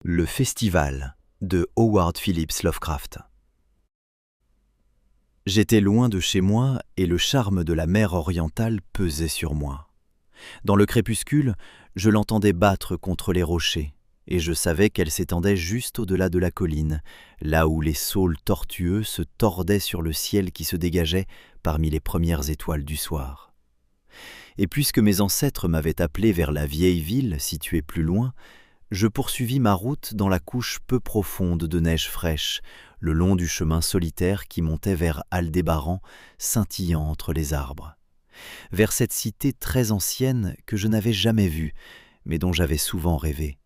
Le Festival de Howard Phillips Lovecraft. J'étais loin de chez moi et le charme de la mer orientale pesait sur moi. Dans le crépuscule, je l'entendais battre contre les rochers et je savais qu'elle s'étendait juste au-delà de la colline, là où les saules tortueux se tordaient sur le ciel qui se dégageait parmi les premières étoiles du soir. Et puisque mes ancêtres m'avaient appelé vers la vieille ville située plus loin, je poursuivis ma route dans la couche peu profonde de neige fraîche, le long du chemin solitaire qui montait vers Aldébaran, scintillant entre les arbres. Vers cette cité très ancienne que je n'avais jamais vue, mais dont j'avais souvent rêvé.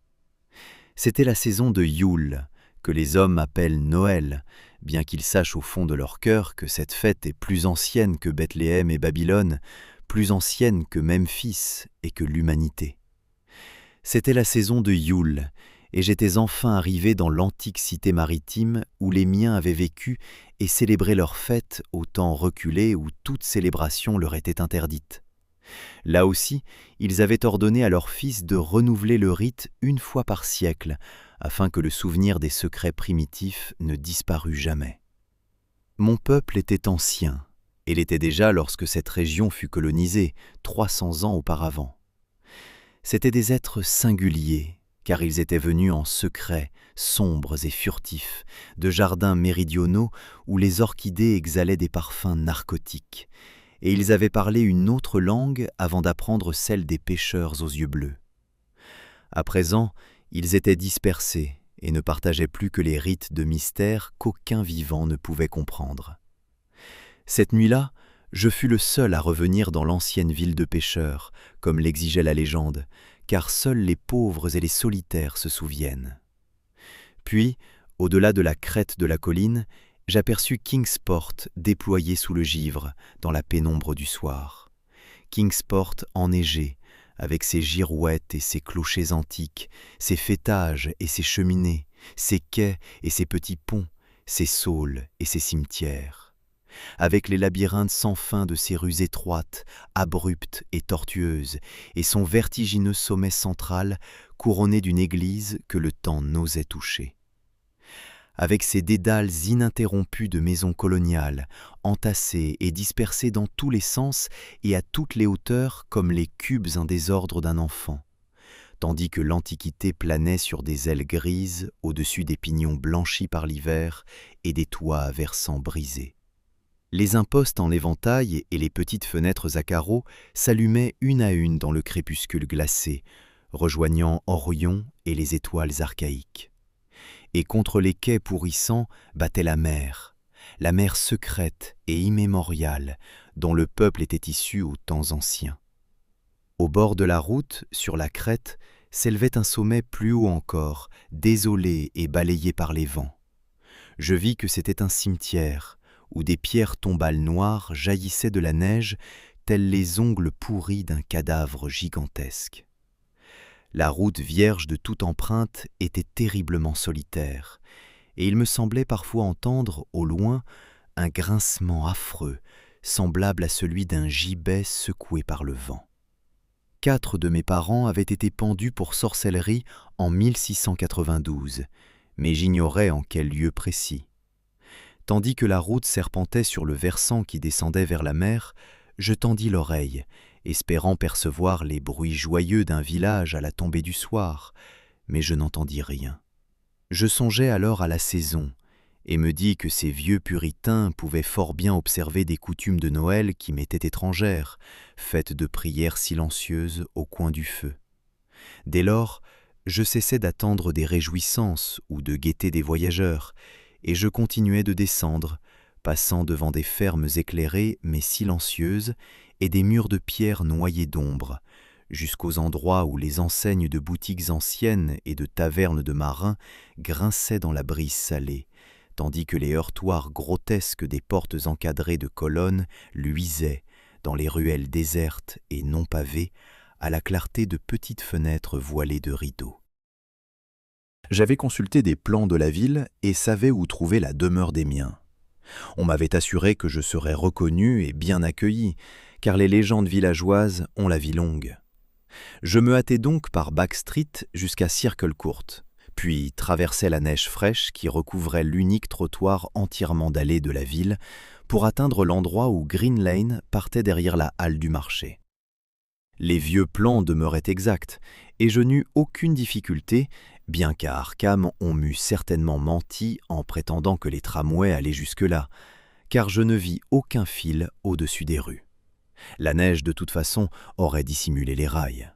C'était la saison de Yule, que les hommes appellent Noël, bien qu'ils sachent au fond de leur cœur que cette fête est plus ancienne que Bethléem et Babylone, plus ancienne que Memphis et que l'humanité. C'était la saison de Yule, et j'étais enfin arrivé dans l'antique cité maritime où les miens avaient vécu et célébré leur fête au temps reculé où toute célébration leur était interdite. Là aussi, ils avaient ordonné à leurs fils de renouveler le rite une fois par siècle, afin que le souvenir des secrets primitifs ne disparût jamais. Mon peuple était ancien, et l'était déjà lorsque cette région fut colonisée, 300 ans auparavant. C'étaient des êtres singuliers, car ils étaient venus en secret, sombres et furtifs, de jardins méridionaux où les orchidées exhalaient des parfums narcotiques, et ils avaient parlé une autre langue avant d'apprendre celle des pêcheurs aux yeux bleus. À présent, ils étaient dispersés et ne partageaient plus que les rites de mystère qu'aucun vivant ne pouvait comprendre. Cette nuit-là, je fus le seul à revenir dans l'ancienne ville de pêcheurs, comme l'exigeait la légende, car seuls les pauvres et les solitaires se souviennent. Puis, au-delà de la crête de la colline, j'aperçus Kingsport déployé sous le givre, dans la pénombre du soir. Kingsport enneigé, avec ses girouettes et ses clochers antiques, ses faîtages et ses cheminées, ses quais et ses petits ponts, ses saules et ses cimetières. Avec les labyrinthes sans fin de ses rues étroites, abruptes et tortueuses, et son vertigineux sommet central couronné d'une église que le temps n'osait toucher. Avec ses dédales ininterrompus de maisons coloniales, entassées et dispersées dans tous les sens et à toutes les hauteurs comme les cubes en désordre d'un enfant, tandis que l'Antiquité planait sur des ailes grises au-dessus des pignons blanchis par l'hiver et des toits à versants brisés. Les impostes en éventail et les petites fenêtres à carreaux s'allumaient une à une dans le crépuscule glacé, rejoignant Orion et les étoiles archaïques. Et contre les quais pourrissants battait la mer secrète et immémoriale dont le peuple était issu aux temps anciens. Au bord de la route, sur la crête, s'élevait un sommet plus haut encore, désolé et balayé par les vents. Je vis que c'était un cimetière, où des pierres tombales noires jaillissaient de la neige, tels les ongles pourris d'un cadavre gigantesque. La route vierge de toute empreinte était terriblement solitaire, et il me semblait parfois entendre, au loin, un grincement affreux, semblable à celui d'un gibet secoué par le vent. 4 de mes parents avaient été pendus pour sorcellerie en 1692, mais j'ignorais en quel lieu précis. Tandis que la route serpentait sur le versant qui descendait vers la mer, je tendis l'oreille, espérant percevoir les bruits joyeux d'un village à la tombée du soir, mais je n'entendis rien. Je songeais alors à la saison, et me dis que ces vieux puritains pouvaient fort bien observer des coutumes de Noël qui m'étaient étrangères, faites de prières silencieuses au coin du feu. Dès lors, je cessai d'attendre des réjouissances ou de guetter des voyageurs, et je continuais de descendre, passant devant des fermes éclairées mais silencieuses et des murs de pierre noyés d'ombre, jusqu'aux endroits où les enseignes de boutiques anciennes et de tavernes de marins grinçaient dans la brise salée, tandis que les heurtoirs grotesques des portes encadrées de colonnes luisaient, dans les ruelles désertes et non pavées, à la clarté de petites fenêtres voilées de rideaux. J'avais consulté des plans de la ville et savais où trouver la demeure des miens. On m'avait assuré que je serais reconnu et bien accueilli, car les légendes villageoises ont la vie longue. Je me hâtai donc par Back Street jusqu'à Circle Court, puis traversai la neige fraîche qui recouvrait l'unique trottoir entièrement dallé de la ville pour atteindre l'endroit où Green Lane partait derrière la halle du marché. Les vieux plans demeuraient exacts, et je n'eus aucune difficulté, bien qu'à Arkham on m'eût certainement menti en prétendant que les tramways allaient jusque-là, car je ne vis aucun fil au-dessus des rues. La neige, de toute façon, aurait dissimulé les rails.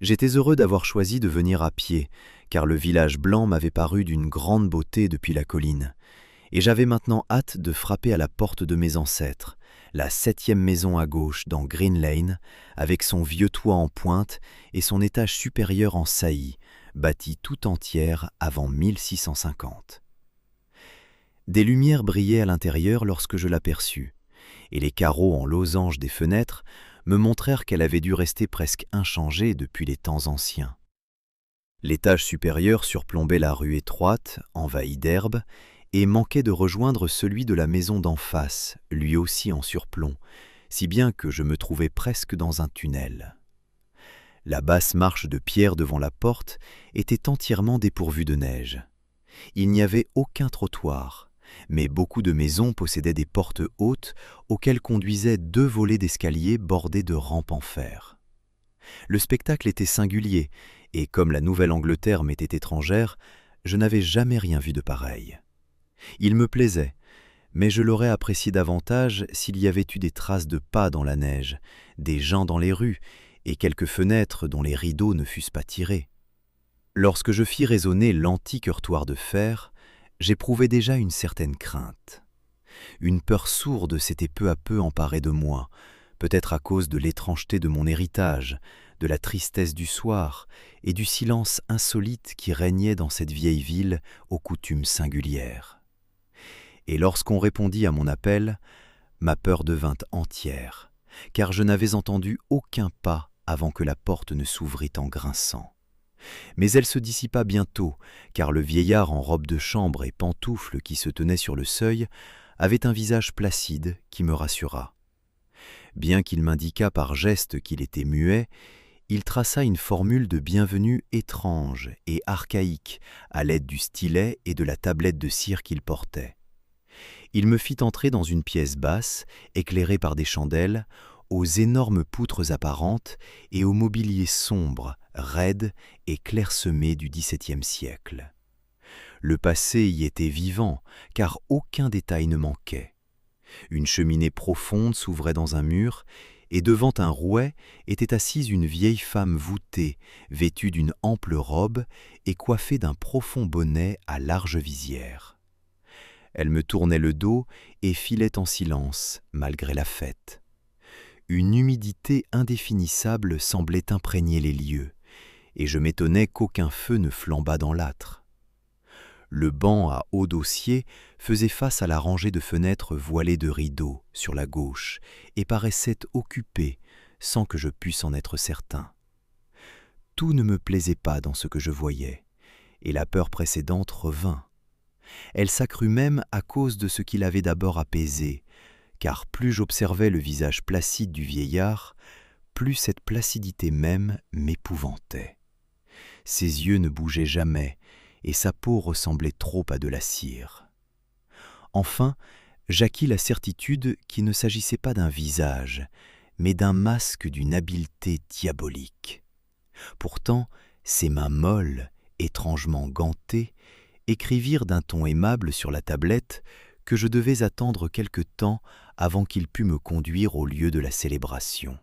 J'étais heureux d'avoir choisi de venir à pied, car le village blanc m'avait paru d'une grande beauté depuis la colline, et j'avais maintenant hâte de frapper à la porte de mes ancêtres, la 7e maison à gauche dans Green Lane, avec son vieux toit en pointe et son étage supérieur en saillie, bâtie tout entière avant 1650. Des lumières brillaient à l'intérieur lorsque je l'aperçus, et les carreaux en losange des fenêtres me montrèrent qu'elle avait dû rester presque inchangée depuis les temps anciens. L'étage supérieur surplombait la rue étroite, envahie d'herbe, et manquait de rejoindre celui de la maison d'en face, lui aussi en surplomb, si bien que je me trouvais presque dans un tunnel. La basse marche de pierre devant la porte était entièrement dépourvue de neige. Il n'y avait aucun trottoir, mais beaucoup de maisons possédaient des portes hautes auxquelles conduisaient 2 volets d'escalier bordés de rampes en fer. Le spectacle était singulier, et comme la Nouvelle-Angleterre m'était étrangère, je n'avais jamais rien vu de pareil. Il me plaisait, mais je l'aurais apprécié davantage s'il y avait eu des traces de pas dans la neige, des gens dans les rues, et quelques fenêtres dont les rideaux ne fussent pas tirés. Lorsque je fis résonner l'antique heurtoir de fer, j'éprouvais déjà une certaine crainte. Une peur sourde s'était peu à peu emparée de moi, peut-être à cause de l'étrangeté de mon héritage, de la tristesse du soir et du silence insolite qui régnait dans cette vieille ville aux coutumes singulières. Et lorsqu'on répondit à mon appel, ma peur devint entière, car je n'avais entendu aucun pas avant que la porte ne s'ouvrît en grinçant. Mais elle se dissipa bientôt, car le vieillard en robe de chambre et pantoufles qui se tenait sur le seuil avait un visage placide qui me rassura. Bien qu'il m'indiquât par geste qu'il était muet, il traça une formule de bienvenue étrange et archaïque à l'aide du stylet et de la tablette de cire qu'il portait. Il me fit entrer dans une pièce basse, éclairée par des chandelles, aux énormes poutres apparentes et au mobilier sombre, raide et clairsemé du XVIIe siècle. Le passé y était vivant, car aucun détail ne manquait. Une cheminée profonde s'ouvrait dans un mur, et devant un rouet était assise une vieille femme voûtée, vêtue d'une ample robe et coiffée d'un profond bonnet à large visière. Elle me tournait le dos et filait en silence, malgré la fête. Une humidité indéfinissable semblait imprégner les lieux, et je m'étonnais qu'aucun feu ne flambât dans l'âtre. Le banc à haut dossier faisait face à la rangée de fenêtres voilées de rideaux sur la gauche et paraissait occupé sans que je puisse en être certain. Tout ne me plaisait pas dans ce que je voyais, et la peur précédente revint. Elle s'accrut même à cause de ce qui l'avait d'abord apaisée, car plus j'observais le visage placide du vieillard, plus cette placidité même m'épouvantait. Ses yeux ne bougeaient jamais, et sa peau ressemblait trop à de la cire. Enfin, j'acquis la certitude qu'il ne s'agissait pas d'un visage, mais d'un masque d'une habileté diabolique. Pourtant, ses mains molles, étrangement gantées, écrivirent d'un ton aimable sur la tablette que je devais attendre quelque temps avant qu'il pût me conduire au lieu de la célébration.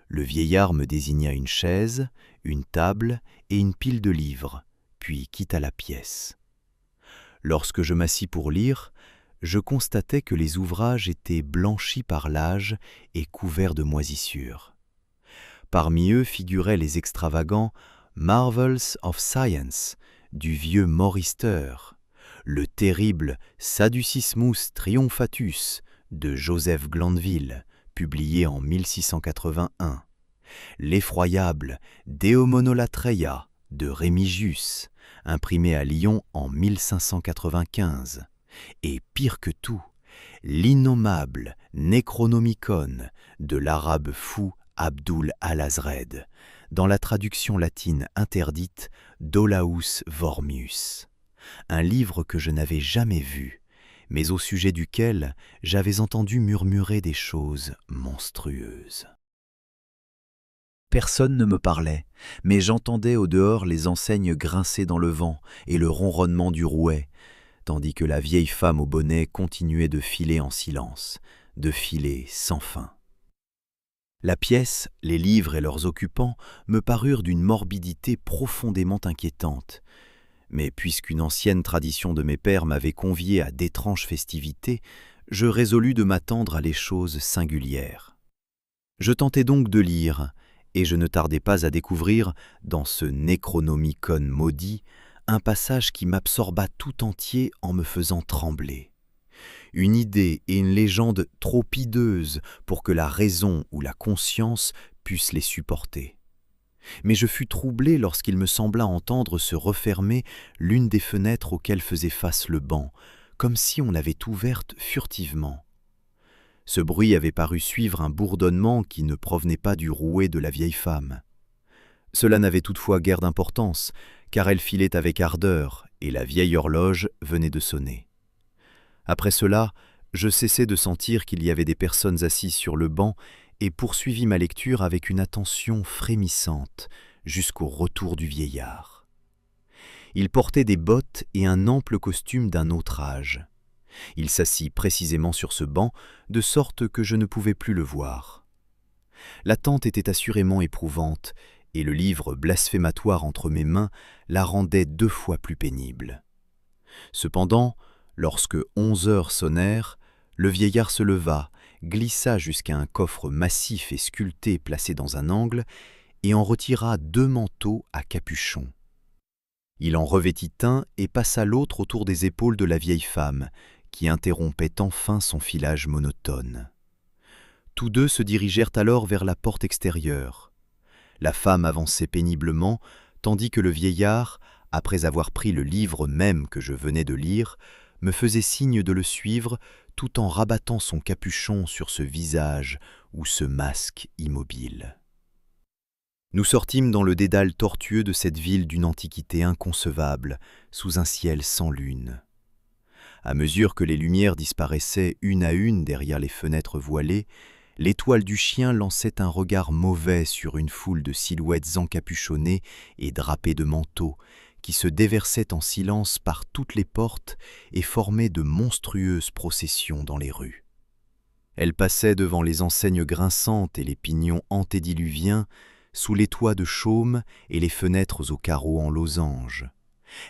Le vieillard me désigna une chaise, une table et une pile de livres, puis quitta la pièce. Lorsque je m'assis pour lire, je constatai que les ouvrages étaient blanchis par l'âge et couverts de moisissures. Parmi eux figuraient les extravagants « Marvels of Science » du vieux Morister, le terrible « Sadducismus Triumphatus » de Joseph Glanville, publié en 1681, l'effroyable « Deomonolatreia » de Rémigius, imprimé à Lyon en 1595, et pire que tout, l'innommable Necronomicon de l'arabe fou Abdul al-Azred, dans la traduction latine interdite d'Olaus Wormius, un livre que je n'avais jamais vu, mais au sujet duquel j'avais entendu murmurer des choses monstrueuses. Personne ne me parlait, mais j'entendais au dehors les enseignes grincer dans le vent et le ronronnement du rouet, tandis que la vieille femme au bonnet continuait de filer en silence, de filer sans fin. La pièce, les livres et leurs occupants me parurent d'une morbidité profondément inquiétante, mais puisqu'une ancienne tradition de mes pères m'avait convié à d'étranges festivités, je résolus de m'attendre à les choses singulières. Je tentai donc de lire, et je ne tardai pas à découvrir, dans ce Necronomicon maudit, un passage qui m'absorba tout entier en me faisant trembler. Une idée et une légende trop hideuses pour que la raison ou la conscience puissent les supporter. Mais je fus troublé lorsqu'il me sembla entendre se refermer l'une des fenêtres auxquelles faisait face le banc, comme si on l'avait ouverte furtivement. Ce bruit avait paru suivre un bourdonnement qui ne provenait pas du rouet de la vieille femme. Cela n'avait toutefois guère d'importance, car elle filait avec ardeur, et la vieille horloge venait de sonner. Après cela, je cessai de sentir qu'il y avait des personnes assises sur le banc et poursuivis ma lecture avec une attention frémissante jusqu'au retour du vieillard. Il portait des bottes et un ample costume d'un autre âge. Il s'assit précisément sur ce banc, de sorte que je ne pouvais plus le voir. L'attente était assurément éprouvante, et le livre blasphématoire entre mes mains la rendait 2 fois plus pénible. Cependant, lorsque 11 heures sonnèrent, le vieillard se leva, glissa jusqu'à un coffre massif et sculpté placé dans un angle, et en retira 2 manteaux à capuchon. Il en revêtit un et passa l'autre autour des épaules de la vieille femme, qui interrompait enfin son filage monotone. Tous deux se dirigèrent alors vers la porte extérieure. La femme avançait péniblement, tandis que le vieillard, après avoir pris le livre même que je venais de lire, me faisait signe de le suivre tout en rabattant son capuchon sur ce visage ou ce masque immobile. Nous sortîmes dans le dédale tortueux de cette ville d'une antiquité inconcevable, sous un ciel sans lune. À mesure que les lumières disparaissaient une à une derrière les fenêtres voilées, l'étoile du chien lançait un regard mauvais sur une foule de silhouettes encapuchonnées et drapées de manteaux, qui se déversaient en silence par toutes les portes et formaient de monstrueuses processions dans les rues. Elles passaient devant les enseignes grinçantes et les pignons antédiluviens, sous les toits de chaume et les fenêtres aux carreaux en losange.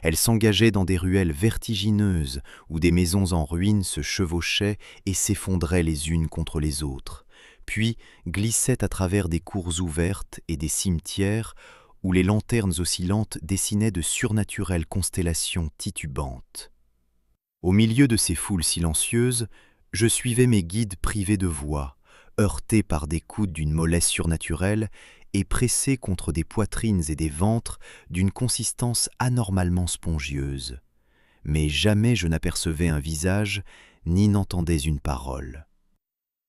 Elles s'engageaient dans des ruelles vertigineuses où des maisons en ruine se chevauchaient et s'effondraient les unes contre les autres, puis glissaient à travers des cours ouvertes et des cimetières où les lanternes oscillantes dessinaient de surnaturelles constellations titubantes. Au milieu de ces foules silencieuses, je suivais mes guides privés de voix, heurtés par des coudes d'une mollesse surnaturelle et pressés contre des poitrines et des ventres d'une consistance anormalement spongieuse. Mais jamais je n'apercevais un visage, ni n'entendais une parole.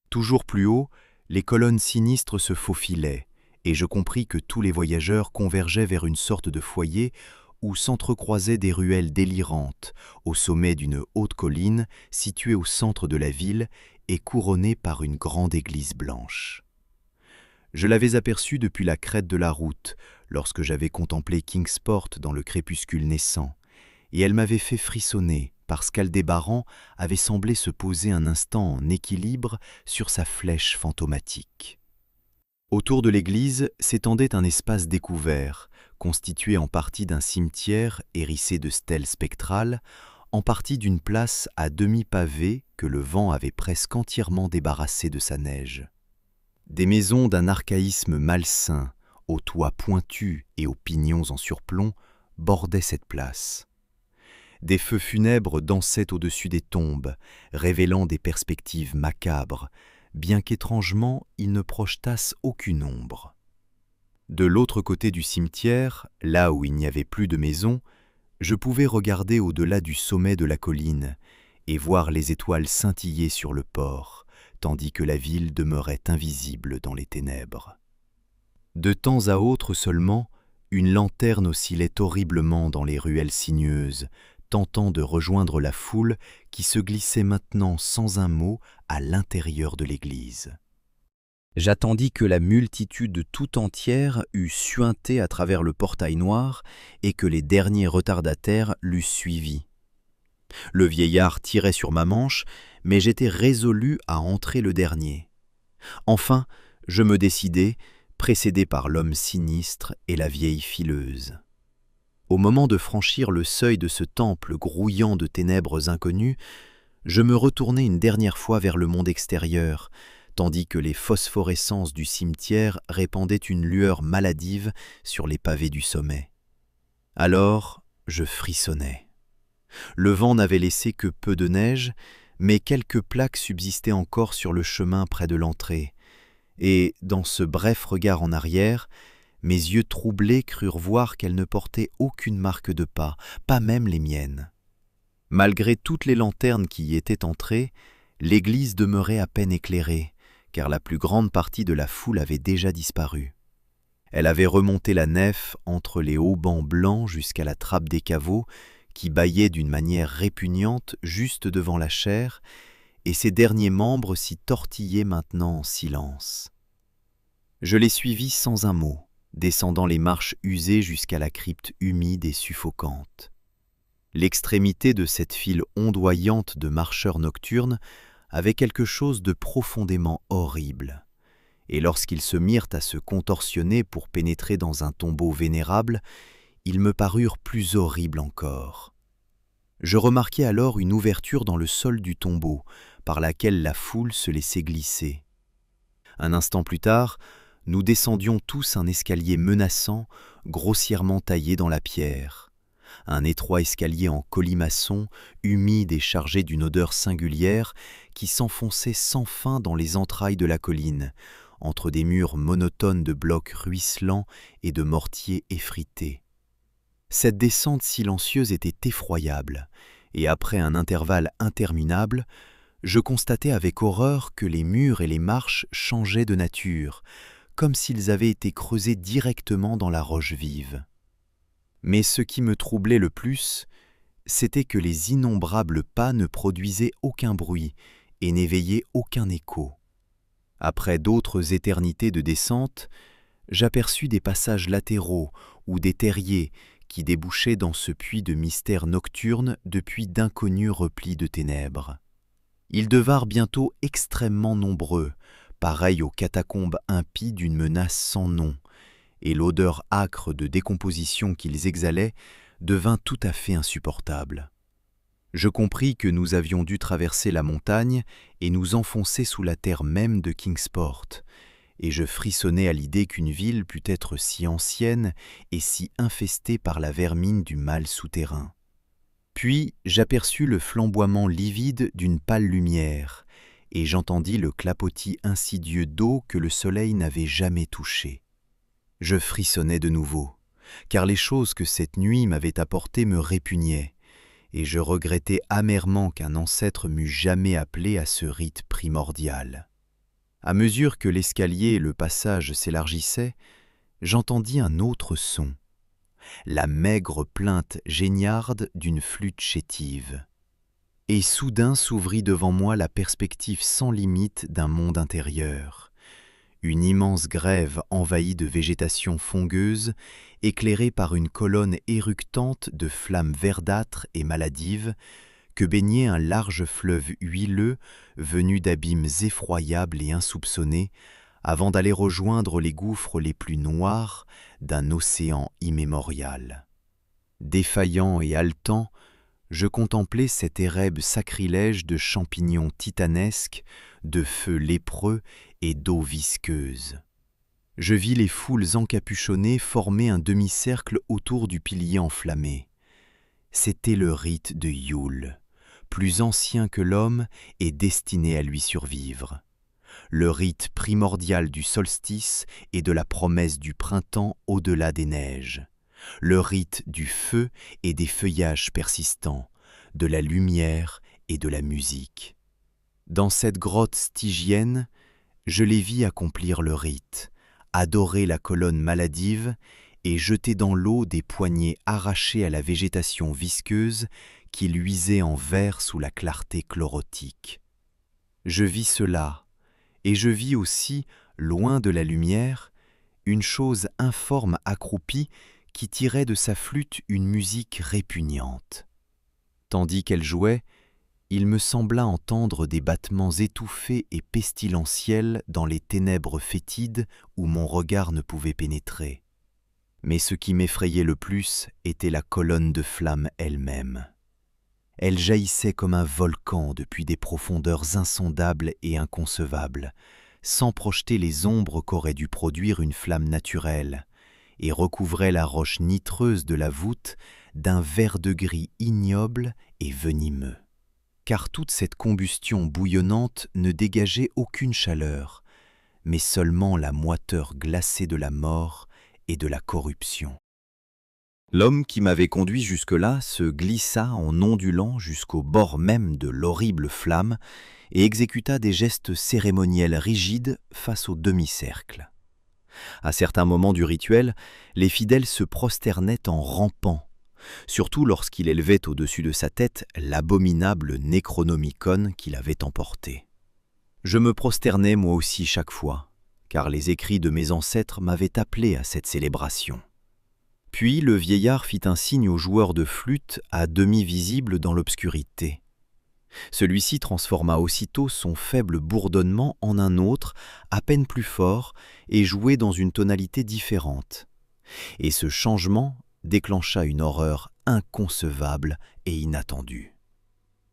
Toujours plus haut, les colonnes sinistres se faufilaient, et je compris que tous les voyageurs convergeaient vers une sorte de foyer où s'entrecroisaient des ruelles délirantes, au sommet d'une haute colline située au centre de la ville et couronnée par une grande église blanche. Je l'avais aperçue depuis la crête de la route, lorsque j'avais contemplé Kingsport dans le crépuscule naissant, et elle m'avait fait frissonner parce qu'Aldébaran avait semblé se poser un instant en équilibre sur sa flèche fantomatique. Autour de l'église s'étendait un espace découvert, constitué en partie d'un cimetière hérissé de stèles spectrales, en partie d'une place à demi pavée que le vent avait presque entièrement débarrassée de sa neige. Des maisons d'un archaïsme malsain, aux toits pointus et aux pignons en surplomb, bordaient cette place. Des feux funèbres dansaient au-dessus des tombes, révélant des perspectives macabres, bien qu'étrangement ils ne projetassent aucune ombre. De l'autre côté du cimetière, là où il n'y avait plus de maisons, je pouvais regarder au-delà du sommet de la colline et voir les étoiles scintiller sur le port, tandis que la ville demeurait invisible dans les ténèbres. De temps à autre seulement, une lanterne oscillait horriblement dans les ruelles sinueuses, tentant de rejoindre la foule qui se glissait maintenant sans un mot à l'intérieur de l'église. J'attendis que la multitude tout entière eût suinté à travers le portail noir et que les derniers retardataires l'eussent suivi. Le vieillard tirait sur ma manche, mais j'étais résolu à entrer le dernier. Enfin, je me décidai, précédé par l'homme sinistre et la vieille fileuse. Au moment de franchir le seuil de ce temple grouillant de ténèbres inconnues, je me retournai une dernière fois vers le monde extérieur, tandis que les phosphorescences du cimetière répandaient une lueur maladive sur les pavés du sommet. Alors, je frissonnais. Le vent n'avait laissé que peu de neige, mais quelques plaques subsistaient encore sur le chemin près de l'entrée, et, dans ce bref regard en arrière, mes yeux troublés crurent voir qu'elle ne portait aucune marque de pas, pas même les miennes. Malgré toutes les lanternes qui y étaient entrées, l'église demeurait à peine éclairée, car la plus grande partie de la foule avait déjà disparu. Elle avait remonté la nef entre les hauts bancs blancs jusqu'à la trappe des caveaux, qui bâillaient d'une manière répugnante juste devant la chaire, et ses derniers membres s'y tortillaient maintenant en silence. Je les suivis sans un mot, descendant les marches usées jusqu'à la crypte humide et suffocante. L'extrémité de cette file ondoyante de marcheurs nocturnes avait quelque chose de profondément horrible, et lorsqu'ils se mirent à se contorsionner pour pénétrer dans un tombeau vénérable, ils me parurent plus horribles encore. Je remarquai alors une ouverture dans le sol du tombeau, par laquelle la foule se laissait glisser. Un instant plus tard, nous descendions tous un escalier menaçant, grossièrement taillé dans la pierre. Un étroit escalier en colimaçon, humide et chargé d'une odeur singulière, qui s'enfonçait sans fin dans les entrailles de la colline, entre des murs monotones de blocs ruisselants et de mortiers effrités. Cette descente silencieuse était effroyable, et après un intervalle interminable, je constatai avec horreur que les murs et les marches changeaient de nature, comme s'ils avaient été creusés directement dans la roche vive. Mais ce qui me troublait le plus, c'était que les innombrables pas ne produisaient aucun bruit et n'éveillaient aucun écho. Après d'autres éternités de descente, j'aperçus des passages latéraux ou des terriers qui débouchaient dans ce puits de mystère nocturne depuis d'inconnus replis de ténèbres. Ils devinrent bientôt extrêmement nombreux, pareils aux catacombes impies d'une menace sans nom, et l'odeur âcre de décomposition qu'ils exhalaient devint tout à fait insupportable. Je compris que nous avions dû traverser la montagne et nous enfoncer sous la terre même de Kingsport, et je frissonnais à l'idée qu'une ville pût être si ancienne et si infestée par la vermine du mal souterrain. Puis j'aperçus le flamboiement livide d'une pâle lumière, et j'entendis le clapotis insidieux d'eau que le soleil n'avait jamais touché. Je frissonnais de nouveau, car les choses que cette nuit m'avait apportées me répugnaient, et je regrettais amèrement qu'un ancêtre m'eût jamais appelé à ce rite primordial. À mesure que l'escalier et le passage s'élargissaient, j'entendis un autre son, la maigre plainte géniarde d'une flûte chétive. Et soudain s'ouvrit devant moi la perspective sans limite d'un monde intérieur. Une immense grève envahie de végétation fongueuse, éclairée par une colonne éructante de flammes verdâtres et maladives, que baignait un large fleuve huileux venu d'abîmes effroyables et insoupçonnés, avant d'aller rejoindre les gouffres les plus noirs d'un océan immémorial. Défaillant et haletant, je contemplais cet érèbe sacrilège de champignons titanesques, de feux lépreux et d'eau visqueuse. Je vis les foules encapuchonnées former un demi-cercle autour du pilier enflammé. C'était le rite de Yule, plus ancien que l'homme et destiné à lui survivre. Le rite primordial du solstice et de la promesse du printemps au-delà des neiges. Le rite du feu et des feuillages persistants, de la lumière et de la musique. Dans cette grotte stygienne, je les vis accomplir le rite, adorer la colonne maladive et jeter dans l'eau des poignées arrachées à la végétation visqueuse qui luisait en vert sous la clarté chlorotique. Je vis cela, et je vis aussi, loin de la lumière, une chose informe accroupie qui tirait de sa flûte une musique répugnante. Tandis qu'elle jouait, il me sembla entendre des battements étouffés et pestilentiels dans les ténèbres fétides où mon regard ne pouvait pénétrer. Mais ce qui m'effrayait le plus était la colonne de flamme elle-même. Elle jaillissait comme un volcan depuis des profondeurs insondables et inconcevables, sans projeter les ombres qu'aurait dû produire une flamme naturelle, et recouvrait la roche nitreuse de la voûte d'un vert-de-gris ignoble et venimeux. Car toute cette combustion bouillonnante ne dégageait aucune chaleur, mais seulement la moiteur glacée de la mort et de la corruption. L'homme qui m'avait conduit jusque-là se glissa en ondulant jusqu'au bord même de l'horrible flamme et exécuta des gestes cérémoniels rigides face au demi-cercle. À certains moments du rituel, les fidèles se prosternaient en rampant, surtout lorsqu'il élevait au-dessus de sa tête l'abominable Necronomicon qu'il avait emporté. Je me prosternais moi aussi chaque fois, car les écrits de mes ancêtres m'avaient appelé à cette célébration. Puis le vieillard fit un signe au joueur de flûte à demi visible dans l'obscurité. Celui-ci transforma aussitôt son faible bourdonnement en un autre, à peine plus fort, et joué dans une tonalité différente. Et ce changement déclencha une horreur inconcevable et inattendue.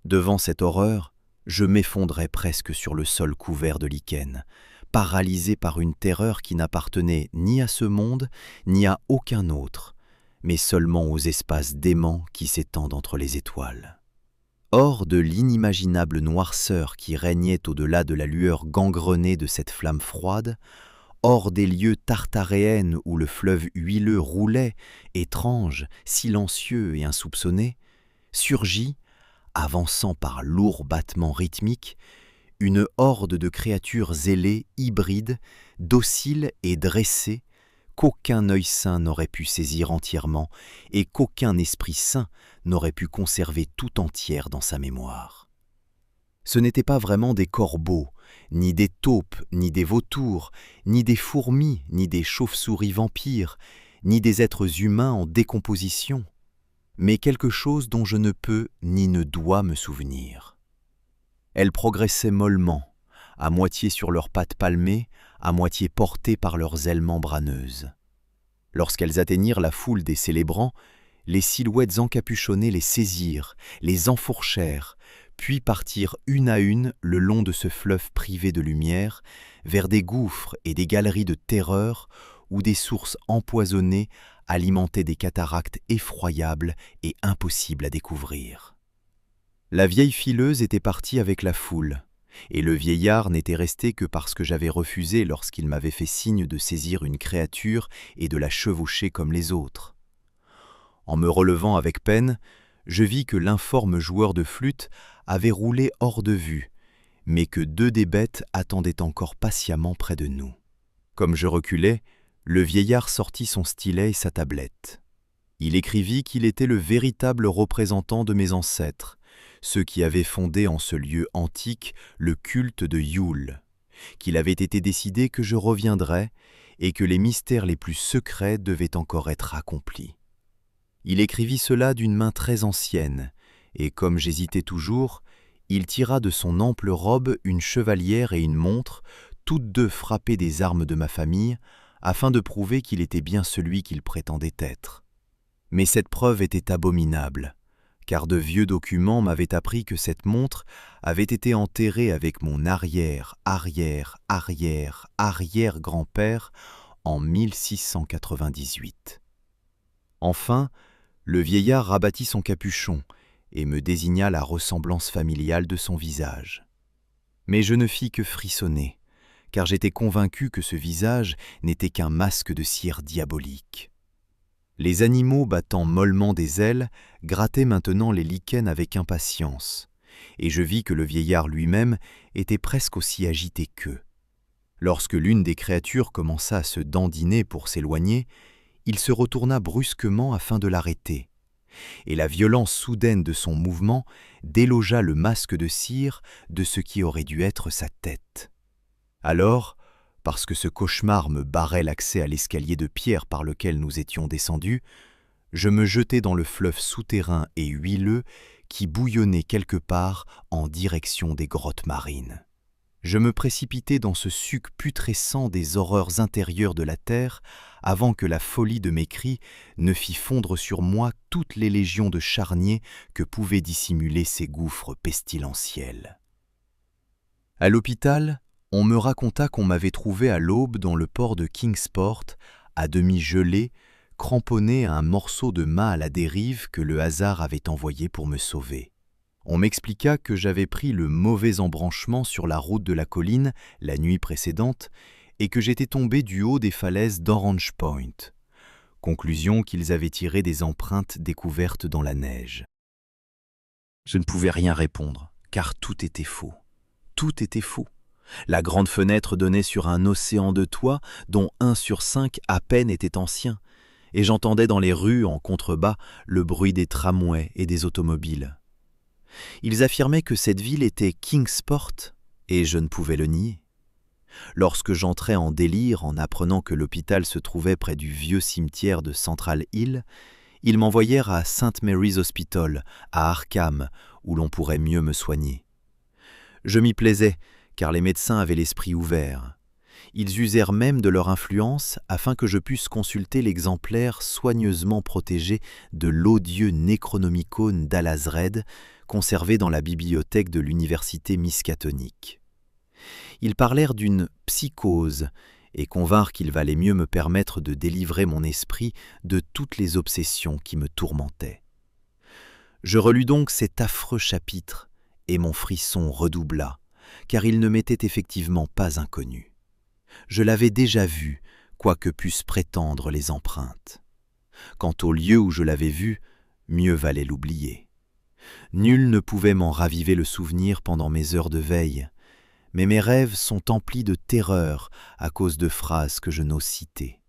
Devant cette horreur, je m'effondrais presque sur le sol couvert de lichen, paralysé par une terreur qui n'appartenait ni à ce monde, ni à aucun autre, mais seulement aux espaces déments qui s'étendent entre les étoiles. Hors de l'inimaginable noirceur qui régnait au-delà de la lueur gangrenée de cette flamme froide, hors des lieux tartaréennes où le fleuve huileux roulait, étrange, silencieux et insoupçonné, surgit, avançant par lourds battements rythmiques, une horde de créatures ailées, hybrides, dociles et dressées, qu'aucun œil sain n'aurait pu saisir entièrement et qu'aucun esprit sain n'aurait pu conserver tout entière dans sa mémoire. Ce n'étaient pas vraiment des corbeaux, ni des taupes, ni des vautours, ni des fourmis, ni des chauves-souris vampires, ni des êtres humains en décomposition, mais quelque chose dont je ne peux ni ne dois me souvenir. Elles progressaient mollement, à moitié sur leurs pattes palmées, à moitié portées par leurs ailes membraneuses. Lorsqu'elles atteignirent la foule des célébrants, les silhouettes encapuchonnées les saisirent, les enfourchèrent, puis partirent une à une le long de ce fleuve privé de lumière, vers des gouffres et des galeries de terreur où des sources empoisonnées alimentaient des cataractes effroyables et impossibles à découvrir. La vieille fileuse était partie avec la foule, et le vieillard n'était resté que parce que j'avais refusé lorsqu'il m'avait fait signe de saisir une créature et de la chevaucher comme les autres. En me relevant avec peine, je vis que l'informe joueur de flûte avait roulé hors de vue, mais que deux des bêtes attendaient encore patiemment près de nous. Comme je reculais, le vieillard sortit son stylet et sa tablette. Il écrivit qu'il était le véritable représentant de mes ancêtres, ceux qui avaient fondé en ce lieu antique le culte de Yule, qu'il avait été décidé que je reviendrais et que les mystères les plus secrets devaient encore être accomplis. Il écrivit cela d'une main très ancienne, et comme j'hésitais toujours, il tira de son ample robe une chevalière et une montre, toutes deux frappées des armes de ma famille, afin de prouver qu'il était bien celui qu'il prétendait être. Mais cette preuve était abominable, car de vieux documents m'avaient appris que cette montre avait été enterrée avec mon arrière-grand-père en 1698. Enfin, le vieillard rabattit son capuchon et me désigna la ressemblance familiale de son visage. Mais je ne fis que frissonner, car j'étais convaincu que ce visage n'était qu'un masque de cire diabolique. Les animaux battant mollement des ailes grattaient maintenant les lichens avec impatience, et je vis que le vieillard lui-même était presque aussi agité qu'eux. Lorsque l'une des créatures commença à se dandiner pour s'éloigner, il se retourna brusquement afin de l'arrêter, et la violence soudaine de son mouvement délogea le masque de cire de ce qui aurait dû être sa tête. Alors, parce que ce cauchemar me barrait l'accès à l'escalier de pierre par lequel nous étions descendus, je me jetai dans le fleuve souterrain et huileux qui bouillonnait quelque part en direction des grottes marines. Je me précipitai dans ce suc putrescent des horreurs intérieures de la terre avant que la folie de mes cris ne fît fondre sur moi toutes les légions de charniers que pouvaient dissimuler ces gouffres pestilentiels. À l'hôpital, on me raconta qu'on m'avait trouvé à l'aube dans le port de Kingsport, à demi gelé, cramponné à un morceau de mât à la dérive que le hasard avait envoyé pour me sauver. On m'expliqua que j'avais pris le mauvais embranchement sur la route de la colline la nuit précédente et que j'étais tombé du haut des falaises d'Orange Point. Conclusion qu'ils avaient tirée des empreintes découvertes dans la neige. Je ne pouvais rien répondre, car tout était faux. Tout était faux. La grande fenêtre donnait sur un océan de toits dont 1 sur 5 à peine était ancien, et j'entendais dans les rues en contrebas le bruit des tramways et des automobiles. Ils affirmaient que cette ville était Kingsport, et je ne pouvais le nier. Lorsque j'entrais en délire en apprenant que l'hôpital se trouvait près du vieux cimetière de Central Hill, ils m'envoyèrent à St. Mary's Hospital, à Arkham, où l'on pourrait mieux me soigner. Je m'y plaisais, car les médecins avaient l'esprit ouvert. Ils usèrent même de leur influence afin que je puisse consulter l'exemplaire soigneusement protégé de l'odieux Necronomicon d'Alazred, conservé dans la bibliothèque de l'université miskatonique. Ils parlèrent d'une psychose et convinrent qu'il valait mieux me permettre de délivrer mon esprit de toutes les obsessions qui me tourmentaient. Je relus donc cet affreux chapitre et mon frisson redoubla, car il ne m'était effectivement pas inconnu. Je l'avais déjà vu, quoi que pussent prétendre les empreintes. Quant au lieu où je l'avais vu, mieux valait l'oublier. Nul ne pouvait m'en raviver le souvenir pendant mes heures de veille, mais mes rêves sont emplis de terreur à cause de phrases que je n'ose citer.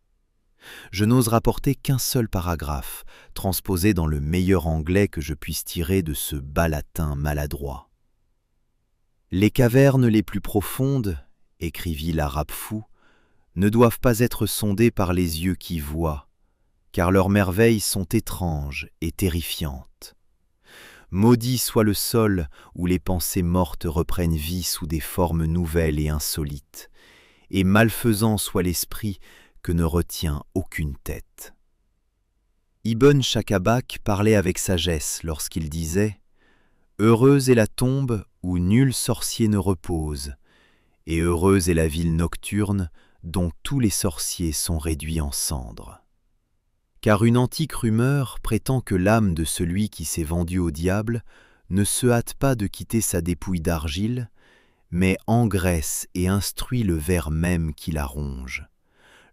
Je n'ose rapporter qu'un seul paragraphe, transposé dans le meilleur anglais que je puisse tirer de ce bas latin maladroit. « Les cavernes les plus profondes, écrivit l'arabe fou, ne doivent pas être sondées par les yeux qui voient, car leurs merveilles sont étranges et terrifiantes. Maudit soit le sol où les pensées mortes reprennent vie sous des formes nouvelles et insolites, et malfaisant soit l'esprit que ne retient aucune tête. » Ibn Shakabak parlait avec sagesse lorsqu'il disait « Heureuse est la tombe où nul sorcier ne repose, et heureuse est la ville nocturne dont tous les sorciers sont réduits en cendres. » Car une antique rumeur prétend que l'âme de celui qui s'est vendu au diable ne se hâte pas de quitter sa dépouille d'argile, mais engraisse et instruit le ver même qui la ronge,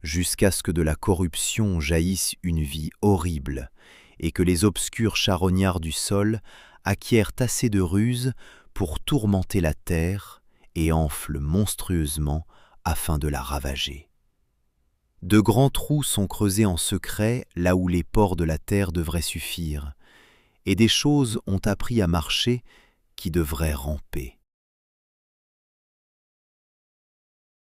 jusqu'à ce que de la corruption jaillisse une vie horrible et que les obscurs charognards du sol acquièrent assez de ruse pour tourmenter la terre et enflent monstrueusement afin de la ravager. De grands trous sont creusés en secret là où les pores de la terre devraient suffire, et des choses ont appris à marcher qui devraient ramper.